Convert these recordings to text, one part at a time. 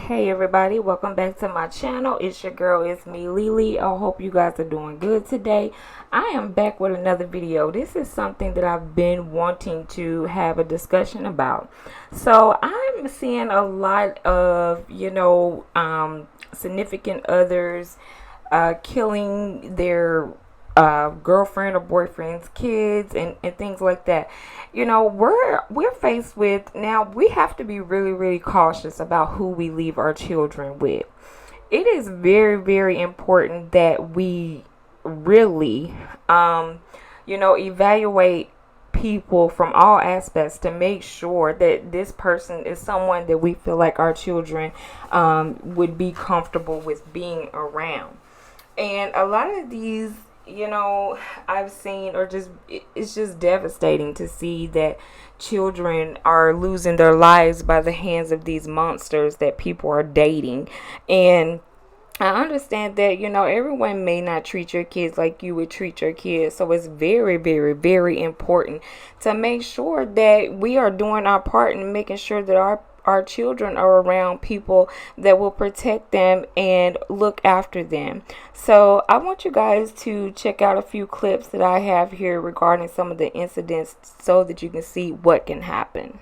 Hey everybody, welcome back to my channel. It's your girl, it's me, Lily. I hope you guys are doing good today. I am back with another video. This is something that I've been wanting to have a discussion about. So I'm seeing a lot of, significant others killing their girlfriend or boyfriend's kids and things like that. We're faced with, now we have to be really cautious about who we leave our children with. It is very important that we really evaluate people from all aspects to make sure that this person is someone that we feel like our children would be comfortable with being around. And a lot of these, I've seen, or it's just devastating to see that children are losing their lives by the hands of these monsters that people are dating. And I understand that, everyone may not treat your kids like you would treat your kids. So it's very important to make sure that we are doing our part in making sure that our children are around people that will protect them and look after them. So I want you guys to check out a few clips that I have here regarding some of the incidents so that you can see what can happen.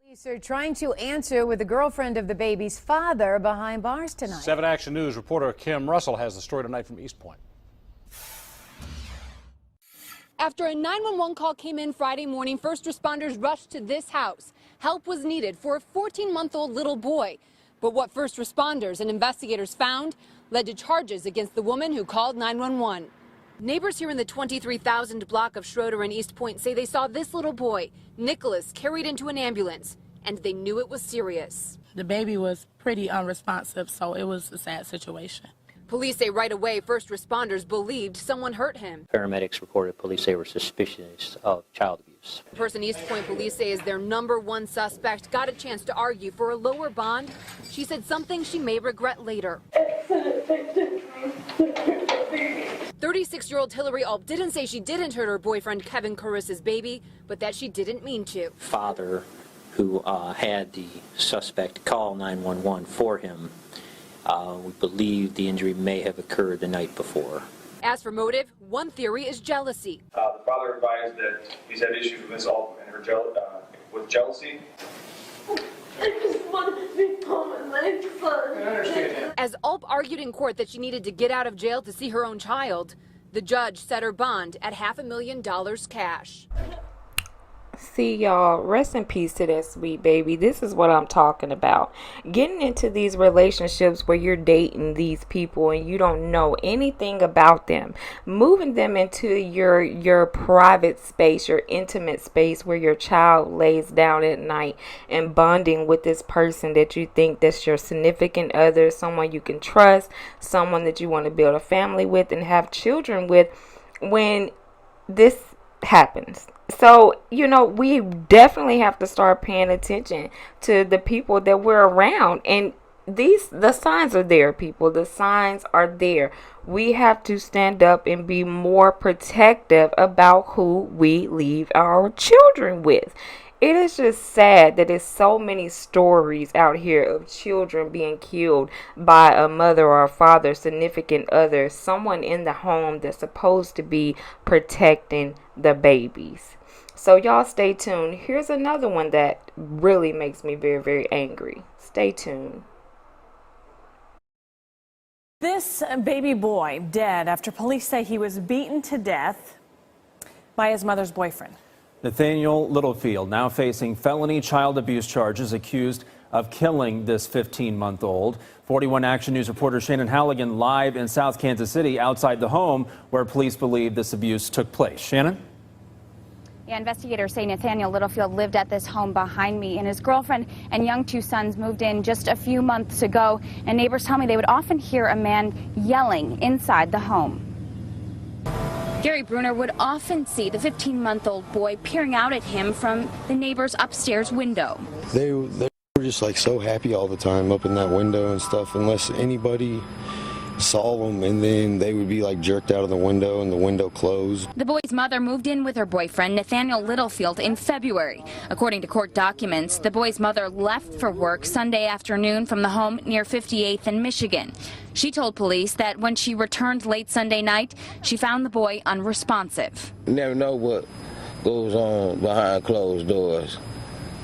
Police are trying to answer with the girlfriend of the baby's father behind bars tonight. 7 Action News reporter Kim Russell has the story tonight from East Point. After a 911 call came in Friday morning, first responders rushed to this house. Help was needed for a 14-month-old little boy. But what first responders and investigators found led to charges against the woman who called 911. Neighbors here in the 23,000 block of Schroeder and East Point say they saw this little boy, Nicholas, carried into an ambulance, and they knew it was serious. The baby was pretty unresponsive, so it was a sad situation. Police say right away first responders believed someone hurt him. Paramedics reported police they were suspicious of child abuse. The person East Point police say is their #1 suspect got a chance to argue for a lower bond. She said something she may regret later. 36-year-old Hillary Ulp didn't say she didn't hurt her boyfriend Kevin Carissa's baby, but that she didn't mean to. Father, who had the suspect call 911 for him, we believe the injury may have occurred the night before. As for motive, one theory is jealousy. The father advised that he's had issues with Miss Ulp and her with jealousy. I just want to become my son. I understand that. As Ulp argued in court that she needed to get out of jail to see her own child, the judge set her bond at $500,000 cash. See, y'all, rest in peace to that sweet baby. This is what I'm talking about. Getting into these relationships where you're dating these people and you don't know anything about them. Moving them into your private space, your intimate space where your child lays down at night, and bonding with this person that you think that's your significant other, someone you can trust, someone that you want to build a family with and have children with when this happens. So, we definitely have to start paying attention to the people that we're around. And the signs are there, people. The signs are there. We have to stand up and be more protective about who we leave our children with. It is just sad that there's so many stories out here of children being killed by a mother or a father, significant other, someone in the home that's supposed to be protecting the babies. So y'all stay tuned. Here's another one that really makes me very angry. Stay tuned. This baby boy dead after police say he was beaten to death by his mother's boyfriend. Nathaniel Littlefield now facing felony child abuse charges, accused of killing this 15-month-old. 41 Action News reporter Shannon Halligan live in South Kansas City outside the home where police believe this abuse took place. Shannon? Yeah, investigators say Nathaniel Littlefield lived at this home behind me, and his girlfriend and young 2 sons moved in just a few months ago. And neighbors tell me they would often hear a man yelling inside the home. Gary Bruner would often see the 15-month-old boy peering out at him from the neighbor's upstairs window. They were just like so happy all the time up in that window and stuff, unless anybody saw them, and then they would be like jerked out of the window and the window closed. The boy's mother moved in with her boyfriend, Nathaniel Littlefield, in February. According to court documents, the boy's mother left for work Sunday afternoon from the home near 58th and Michigan. She told police that when she returned late Sunday night, she found the boy unresponsive. You never know what goes on behind closed doors.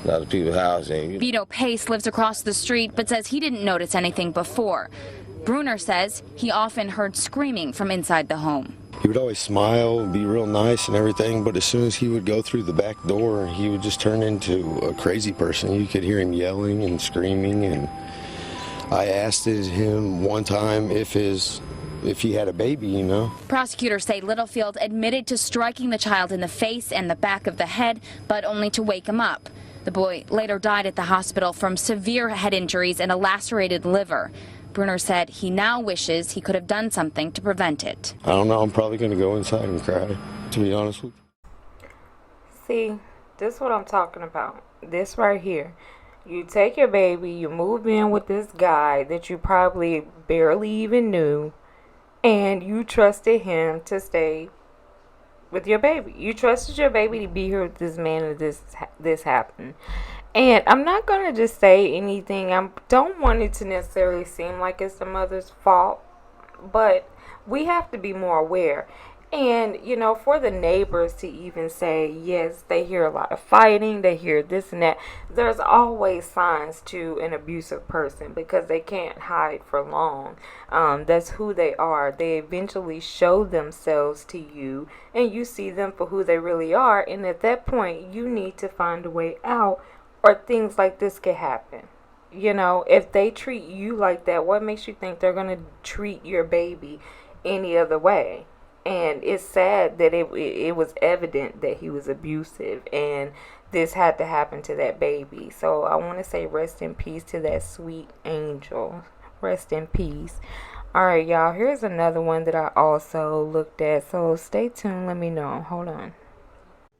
A lot of people's houses. Vito Pace lives across the street but says he didn't notice anything before. Bruner says he often heard screaming from inside the home. He would always smile and be real nice and everything, but as soon as he would go through the back door, he would just turn into a crazy person. You could hear him yelling and screaming, and I asked him one time if he had a baby, you know. Prosecutors say Littlefield admitted to striking the child in the face and the back of the head, but only to wake him up. The boy later died at the hospital from severe head injuries and a lacerated liver. Bruner said he now wishes he could have done something to prevent it. I don't know, I'm probably going to go inside and cry, to be honest with you. See, this is what I'm talking about. This right here. You take your baby, you move in with this guy that you probably barely even knew, and you trusted him to stay with your baby. You trusted your baby to be here with this man, and this happened. And I'm not going to just say anything. I don't want it to necessarily seem like it's the mother's fault, but we have to be more aware. And, you know, for the neighbors to even say, yes, they hear a lot of fighting, they hear this and that, there's always signs to an abusive person because they can't hide for long. That's who they are. They eventually show themselves to you, and you see them for who they really are. And at that point, you need to find a way out, or things like this could happen. You know, if they treat you like that, what makes you think they're going to treat your baby any other way? And it's sad that it was evident that he was abusive, and this had to happen to that baby. So I want to say rest in peace to that sweet angel. Rest in peace. All right, y'all. Here's another one that I also looked at. So stay tuned. Let me know. Hold on.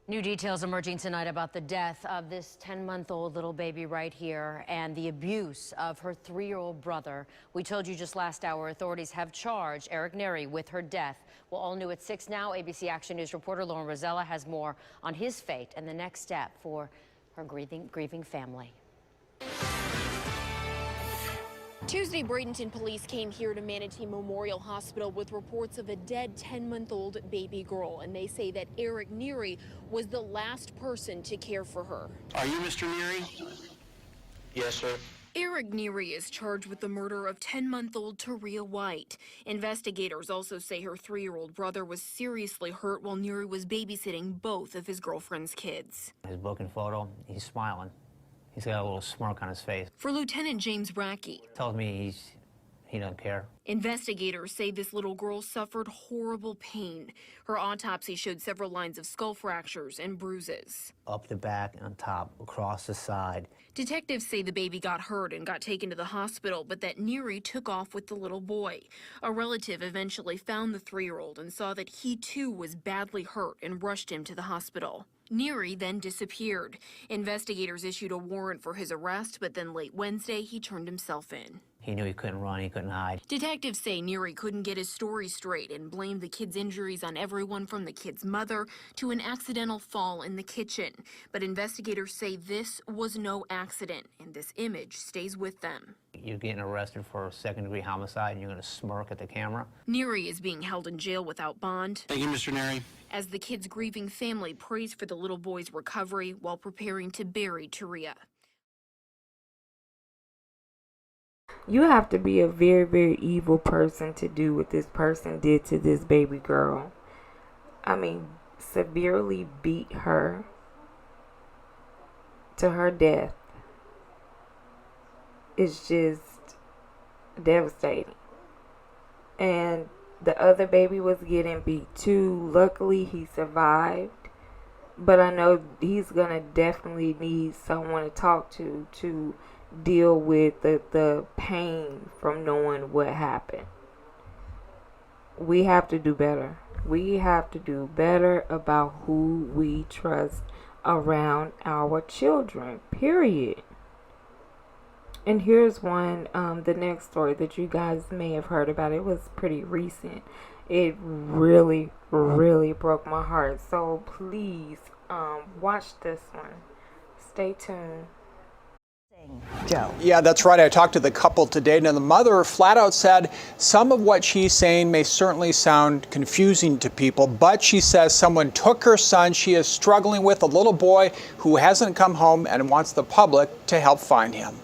New details emerging tonight about the death of this 10-month-old little baby right here and the abuse of her 3-year-old brother. We told you just last hour authorities have charged Eric Neri with her death. Well, all new at 6 now. ABC Action News reporter Lauren Rosella has more on his fate and the next step for her grieving family. Tuesday, Bradenton police came here to Manatee Memorial Hospital with reports of a dead 10-month-old baby girl, and they say that Eric Neri was the last person to care for her. Are you Mr. Neri? Yes, sir. Eric Neri is charged with the murder of 10-month-old Taria White. Investigators also say her 3-year-old brother was seriously hurt while Neri was babysitting both of his girlfriend's kids. His booking photo, he's smiling. He's got a little smirk on his face. For Lieutenant James Racky, Tells me he doesn't care. investigators say this little girl suffered horrible pain. Her autopsy showed several lines of skull fractures and bruises. Up the back, on top, across the side. Detectives say the baby got hurt and got taken to the hospital, but that Neri took off with the little boy. A relative eventually found the 3-year-old and saw that he too was badly hurt and rushed him to the hospital. Neri then disappeared. Investigators issued a warrant for his arrest, but then late Wednesday, he turned himself in. He knew he couldn't run, he couldn't hide. Detectives say Neri couldn't get his story straight and blamed the kid's injuries on everyone from the kid's mother to an accidental fall in the kitchen. But investigators say this was no accident, and this image stays with them. You're getting arrested for a second-degree homicide, and you're going to smirk at the camera? Neri is being held in jail without bond. Thank you, Mr. Neri. As the kid's grieving family prays for the little boy's recovery while preparing to bury Taria. You have to be a very, very evil person to do what this person did to this baby girl. I mean, severely beat her to her death. It's just devastating. And the other baby was getting beat too. Luckily, he survived. But I know he's going to definitely need someone to talk to deal with the pain from knowing what happened. We have to do better. We have to do better about who we trust around our children, period. And here's one, the next story that you guys may have heard about. It was pretty recent. It really, really broke my heart. So please, watch this one. Stay tuned. Joe. Yeah, that's right. I talked to the couple today. Now, the mother flat out said some of what she's saying may certainly sound confusing to people, but she says someone took her son. She is struggling with a little boy who hasn't come home and wants the public to help find him.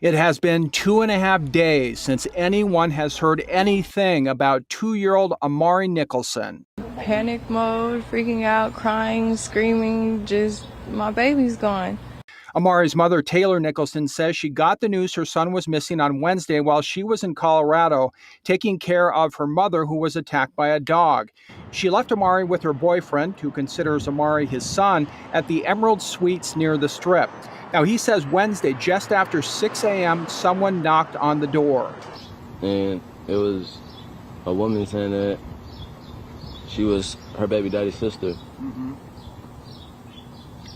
It has been 2.5 days since anyone has heard anything about 2-year-old Amari Nicholson. Panic mode, freaking out, crying, screaming, just my baby's gone. Amari's mother, Taylor Nicholson, says she got the news her son was missing on Wednesday while she was in Colorado taking care of her mother who was attacked by a dog. She left Amari with her boyfriend, who considers Amari his son, at the Emerald Suites near the Strip. Now, he says Wednesday, just after 6 a.m., someone knocked on the door. And it was a woman saying that she was her baby daddy's sister.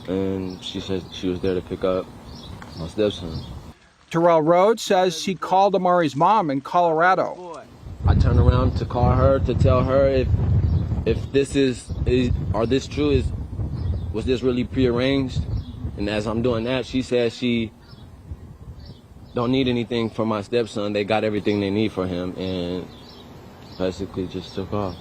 And she said she was there to pick up my stepson. Terrell Rhodes says he called Amari's mom in Colorado. I turned around to call her to tell her if this is are this true, was this really prearranged? And as I'm doing that, she says she don't need anything for my stepson. They got everything they need for him, and basically just took off.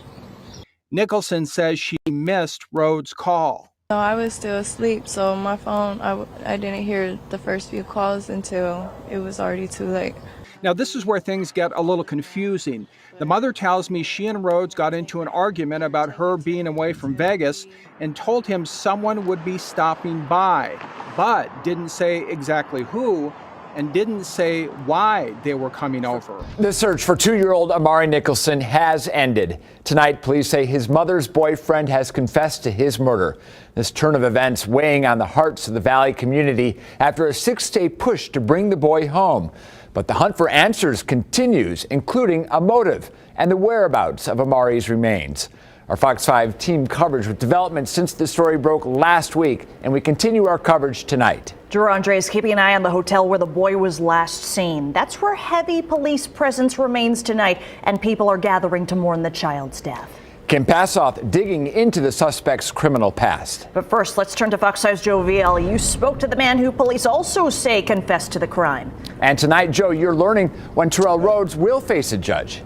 Nicholson says she missed Rhodes' call. No, I was still asleep, so my phone, I didn't hear the first few calls until it was already too late. Now, this is where things get a little confusing. The mother tells me she and Rhodes got into an argument about her being away from Vegas and told him someone would be stopping by, but didn't say exactly who and didn't say why they were coming over. The search for 2-year-old Amari Nicholson has ended. Tonight, police say his mother's boyfriend has confessed to his murder. This turn of events weighing on the hearts of the Valley community after a 6-day push to bring the boy home. But the hunt for answers continues, including a motive and the whereabouts of Amari's remains. Our Fox 5 team coverage with developments since the story broke last week, and we continue our coverage tonight. Drew Andre is keeping an eye on the hotel where the boy was last seen. That's where heavy police presence remains tonight, and people are gathering to mourn the child's death. Kim Passoff digging into the suspect's criminal past. But first, let's turn to Fox 5's Joe Viale. You spoke to the man who police also say confessed to the crime. And tonight, Joe, you're learning when Terrell Rhodes will face a judge.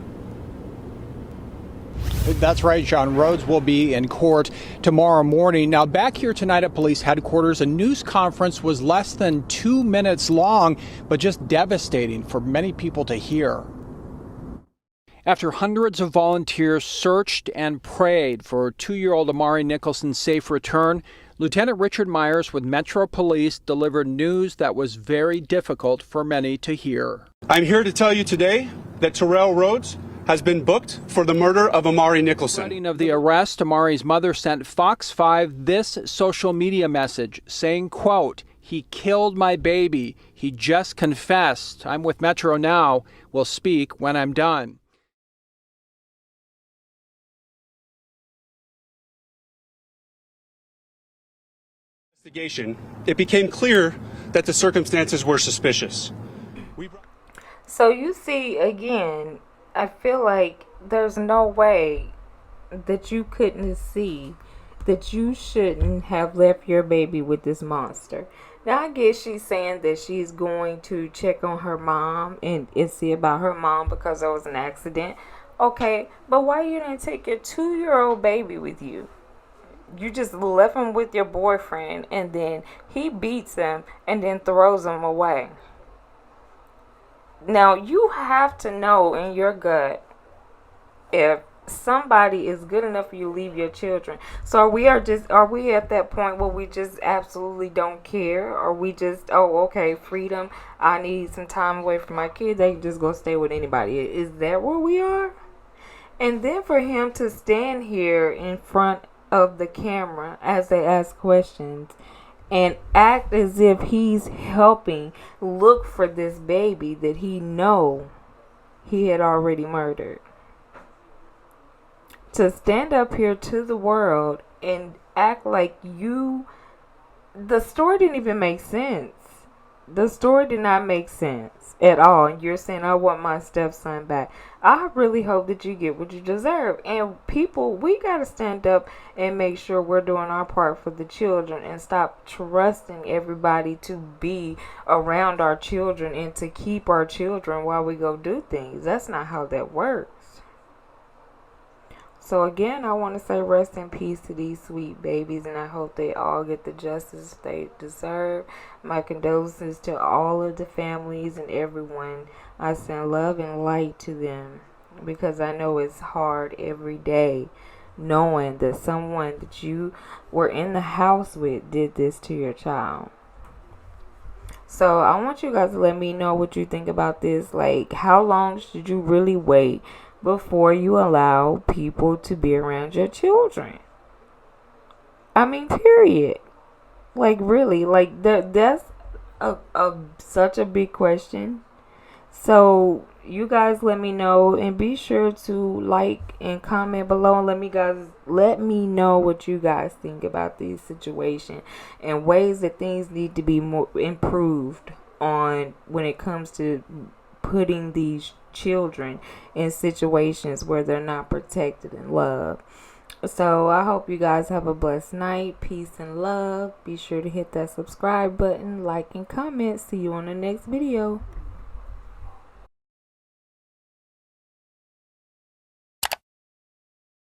That's right, John. Rhodes will be in court tomorrow morning. Now, back here tonight at police headquarters, a news conference was less than 2 minutes long, but just devastating for many people to hear. After hundreds of volunteers searched and prayed for 2-year-old Amari Nicholson's safe return, Lieutenant Richard Myers with Metro Police delivered news that was very difficult for many to hear. I'm here to tell you today that Terrell Rhodes has been booked for the murder of Amari Nicholson. Writing of the arrest, Amari's mother sent Fox 5 this social media message saying, quote, "He killed my baby. He just confessed. I'm with Metro now. We'll speak when I'm done." Investigation, it became clear that the circumstances were suspicious. So you see, again, I feel like there's no way that you couldn't see that you shouldn't have left your baby with this monster. Now, I guess she's saying that she's going to check on her mom and see about her mom because there was an accident. Okay, but why you didn't take your 2-year-old baby with you? You just left him with your boyfriend, and then he beats him and then throws him away. Now, you have to know in your gut if somebody is good enough for you to leave your children. So are we at that point where we just absolutely don't care? Or we just, oh, okay, freedom, I need some time away from my kids, they can just go stay with anybody. Is that where we are? And then for him to stand here in front of the camera as they ask questions and act as if he's helping look for this baby that he know he had already murdered. To stand up here to the world and act like you the story didn't even make sense. The story did not make sense at all. And you're saying, I want my stepson back. I really hope that you get what you deserve. And people, we got to stand up and make sure we're doing our part for the children and stop trusting everybody to be around our children and to keep our children while we go do things. That's not how that works. So again, I want to say rest in peace to these sweet babies, and I hope they all get the justice they deserve. My condolences to all of the families and everyone. I send love and light to them, because I know it's hard every day knowing that someone that you were in the house with did this to your child. So I want you guys to let me know what you think about this. Like, how long should you really wait before you allow people to be around your children? I mean, period. Like, really, like that's such a big question. So you guys let me know, and be sure to like and comment below, and let me know what you guys think about this situation and ways that things need to be more improved on when it comes to putting these children in situations where they're not protected and loved. So I hope you guys have a blessed night. Peace and love. Be sure to hit that subscribe button, like and comment. See you on the next video.